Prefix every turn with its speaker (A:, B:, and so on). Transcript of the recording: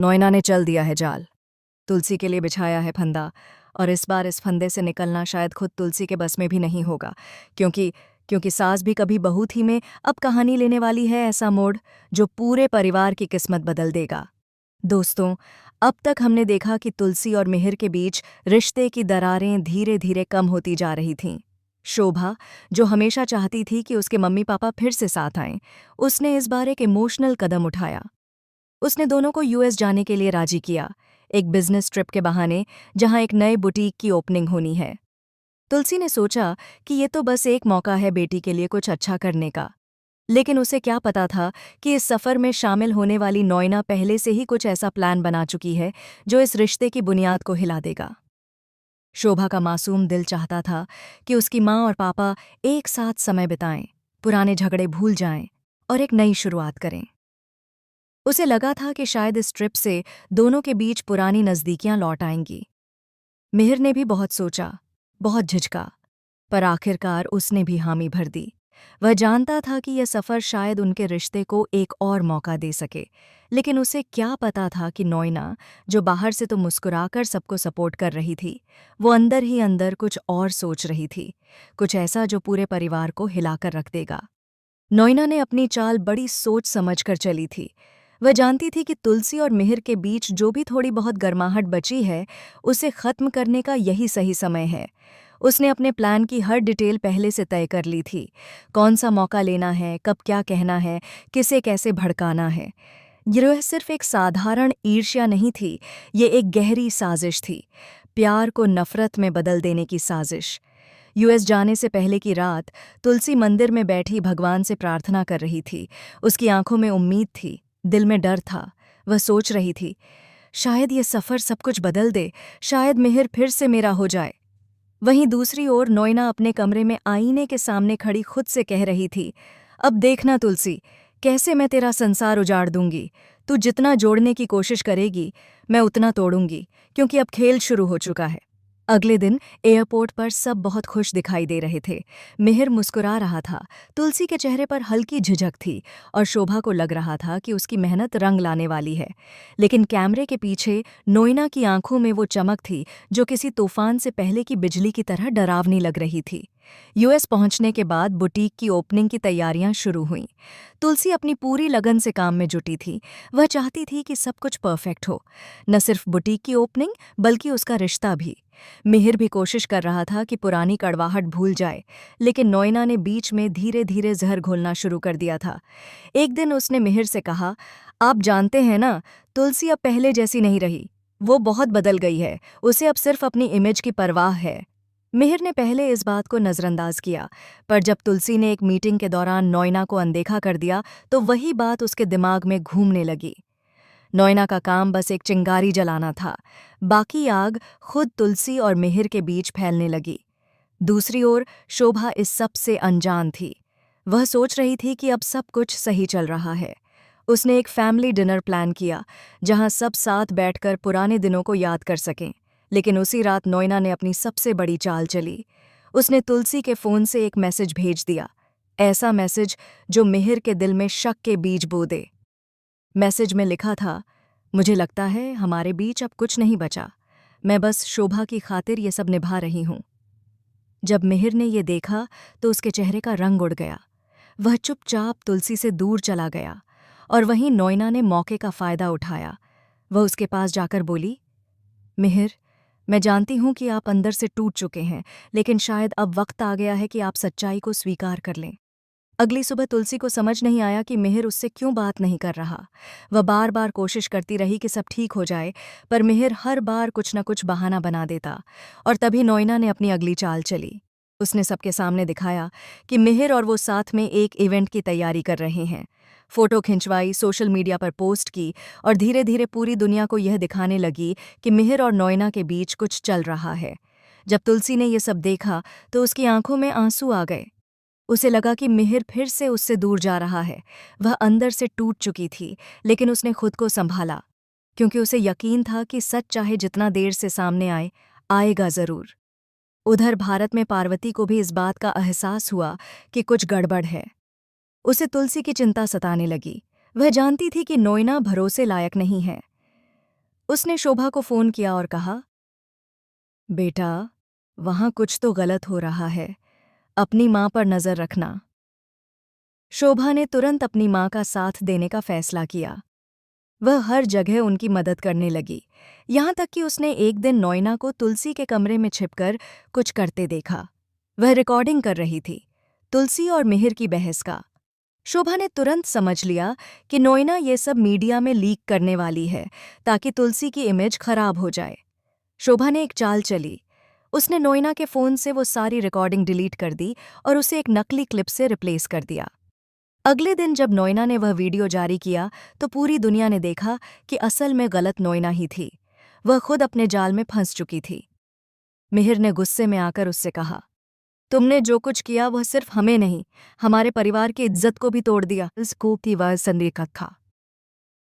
A: नोएना ने चल दिया है जाल। तुलसी के लिए बिछाया है फंदा। और इस बार इस फंदे से निकलना शायद खुद तुलसी के बस में भी नहीं होगा। क्योंकि क्योंकि सास भी कभी बहू थी में अब कहानी लेने वाली है ऐसा मोड़ जो पूरे परिवार की किस्मत बदल देगा। दोस्तों, अब तक हमने देखा कि तुलसी और मिहिर के बीच रिश्ते की दरारें धीरे धीरे कम होती जा रही थीं। शोभा, जो हमेशा चाहती थी कि उसके मम्मी पापा फिर से साथ आएं, उसने इस बार एक इमोशनल कदम उठाया। उसने दोनों को यूएस जाने के लिए राजी किया, एक बिजनेस ट्रिप के बहाने, जहां एक नए बुटीक की ओपनिंग होनी है। तुलसी ने सोचा कि ये तो बस एक मौका है बेटी के लिए कुछ अच्छा करने का। लेकिन उसे क्या पता था कि इस सफर में शामिल होने वाली नोएना पहले से ही कुछ ऐसा प्लान बना चुकी है जो इस रिश्ते की बुनियाद को हिला देगा। शोभा का मासूम दिल चाहता था कि उसकी माँ और पापा एक साथ समय बिताएं, पुराने झगड़े भूल जाएं और एक नई शुरुआत करें। उसे लगा था कि शायद इस ट्रिप से दोनों के बीच पुरानी नज़दीकियां लौट आएंगी। मिहिर ने भी बहुत सोचा, बहुत झिझका, पर आखिरकार उसने भी हामी भर दी। वह जानता था कि यह सफ़र शायद उनके रिश्ते को एक और मौका दे सके, लेकिन उसे क्या पता था कि नोएना, जो बाहर से तो मुस्कुराकर सबको सपोर्ट कर रही थी, वो अंदर ही अंदर कुछ और सोच रही थी, कुछ ऐसा जो पूरे परिवार को हिलाकर रख देगा। नोएना ने अपनी चाल बड़ी सोच समझ कर चली थी। वह जानती थी कि तुलसी और मिहिर के बीच जो भी थोड़ी बहुत गर्माहट बची है, उसे खत्म करने का यही सही समय है। उसने अपने प्लान की हर डिटेल पहले से तय कर ली थी। कौन सा मौका लेना है, कब क्या कहना है, किसे कैसे भड़काना है। यह सिर्फ एक साधारण ईर्ष्या नहीं थी, ये एक गहरी साजिश थी। प्यार को नफरत में बदल देने की साजिश। यूएस जाने से पहले की रात तुलसी मंदिर में बैठी भगवान से प्रार्थना कर रही थी। उसकी आंखों में उम्मीद थी, दिल में डर था। वह सोच रही थी, शायद ये सफ़र सब कुछ बदल दे, शायद मिहिर फिर से मेरा हो जाए। वहीं दूसरी ओर नोएना अपने कमरे में आईने के सामने खड़ी खुद से कह रही थी, अब देखना तुलसी, कैसे मैं तेरा संसार उजाड़ दूंगी। तू जितना जोड़ने की कोशिश करेगी, मैं उतना तोड़ूंगी, क्योंकि अब खेल शुरू हो चुका है। अगले दिन एयरपोर्ट पर सब बहुत खुश दिखाई दे रहे थे। मिहिर मुस्कुरा रहा था, तुलसी के चेहरे पर हल्की झिझक थी और शोभा को लग रहा था कि उसकी मेहनत रंग लाने वाली है। लेकिन कैमरे के पीछे नोएना की आंखों में वो चमक थी जो किसी तूफान से पहले की बिजली की तरह डरावनी लग रही थी। यूएस पहुंचने के बाद बुटीक की ओपनिंग की तैयारियां शुरू हुईं। तुलसी अपनी पूरी लगन से काम में जुटी थी। वह चाहती थी कि सब कुछ परफेक्ट हो, न सिर्फ बुटीक की ओपनिंग बल्कि उसका रिश्ता भी। मिहिर भी कोशिश कर रहा था कि पुरानी कड़वाहट भूल जाए, लेकिन नोएना ने बीच में धीरे धीरे जहर घोलना शुरू कर दिया था। एक दिन उसने मिहिर से कहा, आप जानते हैं ना, तुलसी अब पहले जैसी नहीं रही। वो बहुत बदल गई है, उसे अब सिर्फ अपनी इमेज की परवाह है। मिहिर ने पहले इस बात को नज़रअंदाज किया, पर जब तुलसी ने एक मीटिंग के दौरान नोएना को अनदेखा कर दिया तो वही बात उसके दिमाग में घूमने लगी। नोएना का काम बस एक चिंगारी जलाना था, बाकी आग खुद तुलसी और मिहिर के बीच फैलने लगी। दूसरी ओर शोभा इस सब से अनजान थी। वह सोच रही थी कि अब सब कुछ सही चल रहा है। उसने एक फैमिली डिनर प्लान किया, जहां सब साथ बैठकर पुराने दिनों को याद कर सकें। लेकिन उसी रात नोएना ने अपनी सबसे बड़ी चाल चली। उसने तुलसी के फ़ोन से एक मैसेज भेज दिया, ऐसा मैसेज जो मिहिर के दिल में शक के बीज बो दे। मैसेज में लिखा था, मुझे लगता है हमारे बीच अब कुछ नहीं बचा, मैं बस शोभा की खातिर ये सब निभा रही हूँ। जब मिहिर ने ये देखा तो उसके चेहरे का रंग उड़ गया। वह चुपचाप तुलसी से दूर चला गया और वहीं नोएना ने मौके का फ़ायदा उठाया। वह उसके पास जाकर बोली, मिहिर, मैं जानती हूँ कि आप अंदर से टूट चुके हैं, लेकिन शायद अब वक्त आ गया है कि आप सच्चाई को स्वीकार कर लें। अगली सुबह तुलसी को समझ नहीं आया कि मिहिर उससे क्यों बात नहीं कर रहा। वह बार बार कोशिश करती रही कि सब ठीक हो जाए, पर मिहिर हर बार कुछ न कुछ बहाना बना देता। और तभी नोएना ने अपनी अगली चाल चली। उसने सबके सामने दिखाया कि मिहिर और वो साथ में एक इवेंट की तैयारी कर रहे हैं। फोटो खिंचवाई, सोशल मीडिया पर पोस्ट की और धीरे धीरे पूरी दुनिया को यह दिखाने लगी कि मिहिर और नोएना के बीच कुछ चल रहा है। जब तुलसी ने यह सब देखा तो उसकी आंखों में आंसू आ गए। उसे लगा कि मिहिर फिर से उससे दूर जा रहा है। वह अंदर से टूट चुकी थी, लेकिन उसने खुद को संभाला, क्योंकि उसे यकीन था कि सच चाहे जितना देर से सामने आए, आएगा ज़रूर। उधर भारत में पार्वती को भी इस बात का एहसास हुआ कि कुछ गड़बड़ है। उसे तुलसी की चिंता सताने लगी। वह जानती थी कि नोएना भरोसे लायक नहीं है। उसने शोभा को फ़ोन किया और कहा, बेटा, वहाँ कुछ तो गलत हो रहा है। अपनी माँ पर नज़र रखना। शोभा ने तुरंत अपनी माँ का साथ देने का फैसला किया। वह हर जगह उनकी मदद करने लगी, यहाँ तक कि उसने एक दिन नोइना को तुलसी के कमरे में छिपकर कुछ करते देखा। वह रिकॉर्डिंग कर रही थी, तुलसी और मिहिर की बहस का। शोभा ने तुरंत समझ लिया कि नोइना ये सब मीडिया में लीक करने वाली है ताकि तुलसी की इमेज खराब हो जाए। शोभा ने एक चाल चली। उसने नोइना के फ़ोन से वो सारी रिकॉर्डिंग डिलीट कर दी और उसे एक नकली क्लिप से रिप्लेस कर दिया। अगले दिन जब नोइना ने वह वीडियो जारी किया तो पूरी दुनिया ने देखा कि असल में गलत नोइना ही थी। वह खुद अपने जाल में फंस चुकी थी। मिहिर ने गुस्से में आकर उससे कहा, तुमने जो कुछ किया वह सिर्फ हमें नहीं, हमारे परिवार की इज्जत को भी तोड़ दिया। इस को की वह संदेह था।